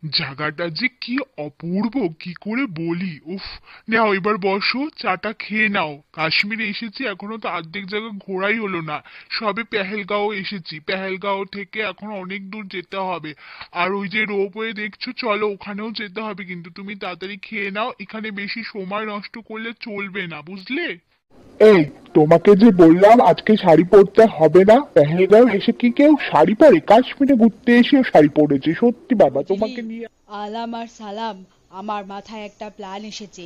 জায়গাটা যে কি অপূর্ব, কি করে বলি। উফ, নাও এবার বসো, চাটা খেয়ে নাও। কাশ্মীরে এসেছি, এখনো তো অর্ধেক জায়গা ঘোরাই হলো না। সবে পেহেলগাঁও এসেছি, পেহেলগাঁও থেকে এখন অনেক দূর যেতে হবে। আর ওই যে রোপওয়ে দেখছো, চলো ওখানেও যেতে হবে, কিন্তু তুমি তাড়াতাড়ি খেয়ে নাও, এখানে বেশি সময় নষ্ট করলে চলবে না, বুঝলে? এই, তোমাকে যে বললাম আজকে শাড়ি পরতে হবে না। পেহেলগাঁও এসে কি কেউ শাড়ি পরে? কাশ্মীরে ঘুরতে এসেও শাড়ি পরেছে, সত্যি বাবা জি, তোমাকে নিয়ে। আলাম আর সালাম। আমার মাথায় একটা প্ল্যান এসেছে।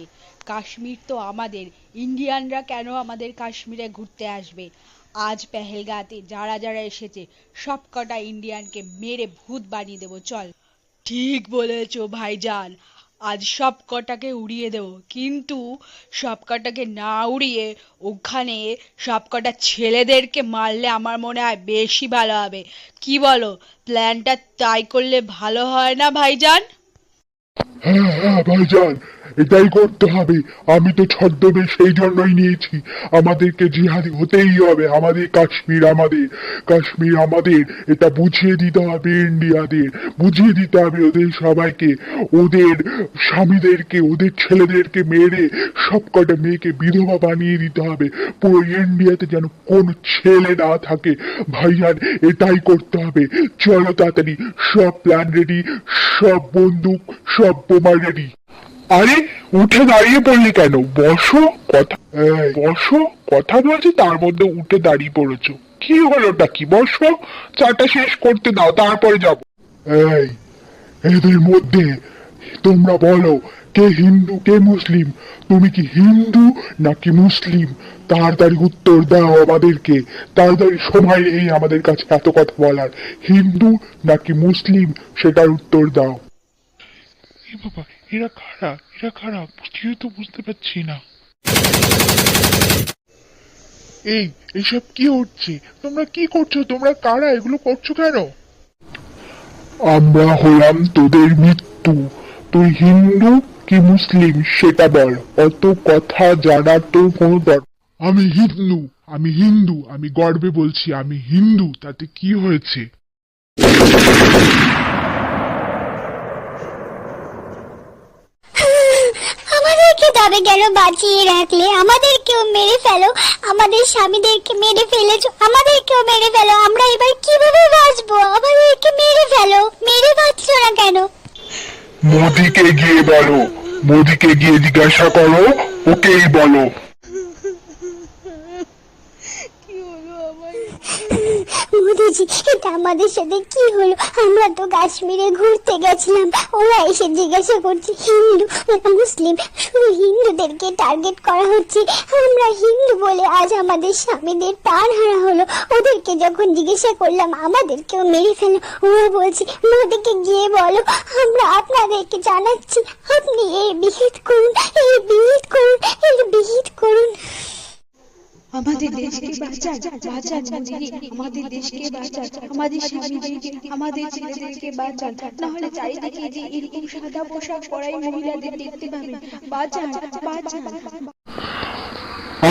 কাশ্মীর তো আমাদের, ইন্ডিয়ানরা কেন আমাদের কাশ্মীরে ঘুরতে আসবে? আজ পেহেলগাঁতে যারা যারা এসেছে সব কটা ইন্ডিয়ানকে মেরে ভূত বানিয়ে দেবো, চল। ঠিক বলেছো ভাইজান, আজ সব কটাকে উড়িয়ে দেবো, কিন্তু সব কটাকে না উড়িয়ে ওখানে সব কটা ছেলেদেরকে মারলে আমার মনে হয় বেশি ভালো হবে। কি বলো, প্ল্যানটা তাই করলে ভালো হয় না ভাইজান? হ্যাঁ হ্যাঁ ভাইজান, এটাই করতে হবে। আমি তো ছদ্মবেশ সেই জন্যই নিয়েছি। আমাদেরকে জিহাদি হতেই হবে। আমাদের কাশ্মীর আমাদের, কাশ্মীর আমাদের। এটা বুঝিয়ে দিতে হবে ইন্ডিয়াদের, বুঝিয়ে দিতে হবে ওদের সবাইকে। ওদের স্বামীদেরকে, ওদের ছেলেদেরকে মেরে সব কটা মেয়েকে বিধবা বানিয়ে দিতে হবে। পুরো ইন্ডিয়াতে যেন কোনো ছেলে না থাকে। ভাইজান, এটাই করতে হবে। চলো তাড়াতাড়ি, সব প্ল্যান রেডি, সব বন্দুক, সব বোমা রেডি। আরে, উঠে দাঁড়িয়ে পড়লে কেন? বসো। কথা, বসো। কথা বলছি তার মধ্যে উঠে দাঁড়িয়ে পড়েছো, কি হলোটা কি? বসো, চাটা শেষ করতে দাও, তারপরে যাবো। এই, এদের মধ্যে তোমরা বলো, কে হিন্দু কে মুসলিম? তুমি কি হিন্দু নাকি মুসলিম? তাড়াতাড়ি উত্তর দাও আমাদেরকে। তাড়াতাড়ি, সময় নেই আমাদের কাছে এত কথা বলার। হিন্দু নাকি মুসলিম, সেটার উত্তর দাও। এ বাবা, এরা কারা? এরা কারা? কিছুই তো বুঝতে পারছি না। এই, এসব কি হচ্ছে? তোমরা কি করছো? তোমরা কারা? এগুলো করছো কেন? আমরা হলাম তোদের মৃত্যু। তুই হিন্দু কি মুসলিম সেটা বল। অত কথা জানার তো কোনো দরকার। আমি হিন্দু, আমি হিন্দু, আমি গর্বে বলছি আমি হিন্দু, তাতে কি হয়েছে? আমাদেরকে তবে কেন বাঁচিয়ে রাখলে? আমাদেরকেও মেরে ফেলো। আমাদের স্বামীদেরকে মেরে ফেলেছো, আমাদেরকেও মেরে ফেলো। আমরা এবার কিভাবে বাঁচবো? আমাদেরকে মেরে ফেলো। মেরে বাঁচছো না কেন? মোদিকে গিয়ে বলো, মোদিকে গিয়ে জিজ্ঞাসা করো, ওকেই বলো। মোদিজি, এটা আমাদের সাথে কি হলো? আমরা তো কাশ্মীরে ঘুরতে গেছিলাম, ওরা এসে জিজ্ঞাসা করছে হিন্দু না মুসলিম। শুধু হিন্দুদেরকে টার্গেট করা হচ্ছে। আমরা হিন্দু বলে আজ আমাদের স্বামীদের প্রাণ হারা হলো। ওদেরকে যখন জিজ্ঞাসা করলাম আমাদেরকেও মেরে ফেলো। ওরা বলছে মোদিকে গিয়ে বলো আমরা আপনাদেরকে জানাচ্ছি, আপনি এর বিহিত করুন, এর বিহিত করুন, এর বিহিত করুন। আমাদের দেশকে বাঁচান, বাঁচান মোদিজি, আমাদের দেশকে বাঁচান, আমাদের স্বামীদেরকে, আমাদের ছেলেদেরকে বাঁচান, না হলে চারিদিকে যে এরকম সাদা পোশাক পরাই মহিলাদের দেখতে পাবেন। বাঁচান, বাঁচান।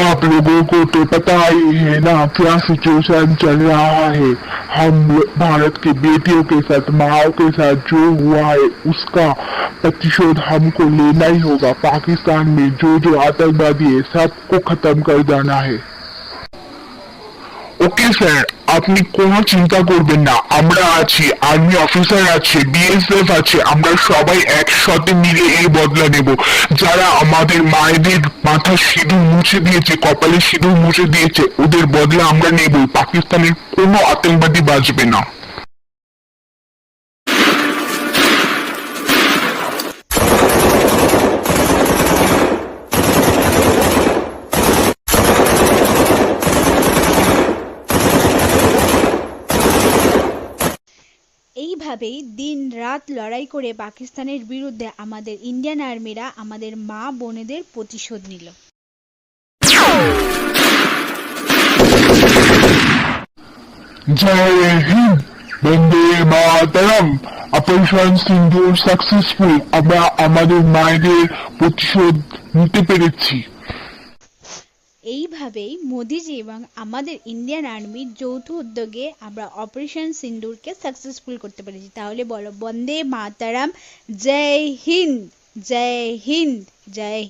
आप लोगों को तो पता ही है ना क्या सिचुएशन चल रहा है। हम भारत की बेटियों के साथ, माओ के साथ जो हुआ है उसका प्रतिशोध हमको लेना ही होगा। पाकिस्तान में जो जो आतंकवादी है सबको खत्म कर देना है। ওকে স্যার, আপনি কোনো চিন্তা করবেন না। আমরা আছি, আর্মি অফিসার আছে, বিএসএফ আছে, আমরা সবাই একসাথে মিলে এই বদলা নেব। যারা আমাদের মায়েদের মাথা সিঁদুর মুছে দিয়েছে, কপালে সিঁদুর মুছে দিয়েছে, ওদের বদলা আমরা নেবই। পাকিস্তানের কোনো আতঙ্কবাদী বাঁচবে না। এইভাবেই দিন রাত লড়াই করে পাকিস্তানের বিরুদ্ধে আমাদের ইন্ডিয়ান আর্মিরা আমাদের মা বোনেদের প্রতিশোধ নিল। জয় হিন্দ, বন্দে মাতরম। অপারেশন সিন্দুর সাকসেসফুল। আমরা আমাদের মায়েদের প্রতিশোধ নিতে পেরেছি। এইভাবেই মোদিজি এবং আমাদের ইন্ডিয়ান আর্মির যৌথ উদ্যোগে আমরা অপারেশন সিন্দুরকে সাকসেসফুল করতে পেরেছি। তাহলে বলো বন্দে মাতারাম, জয় হিন্দ, জয় হিন্দ, জয়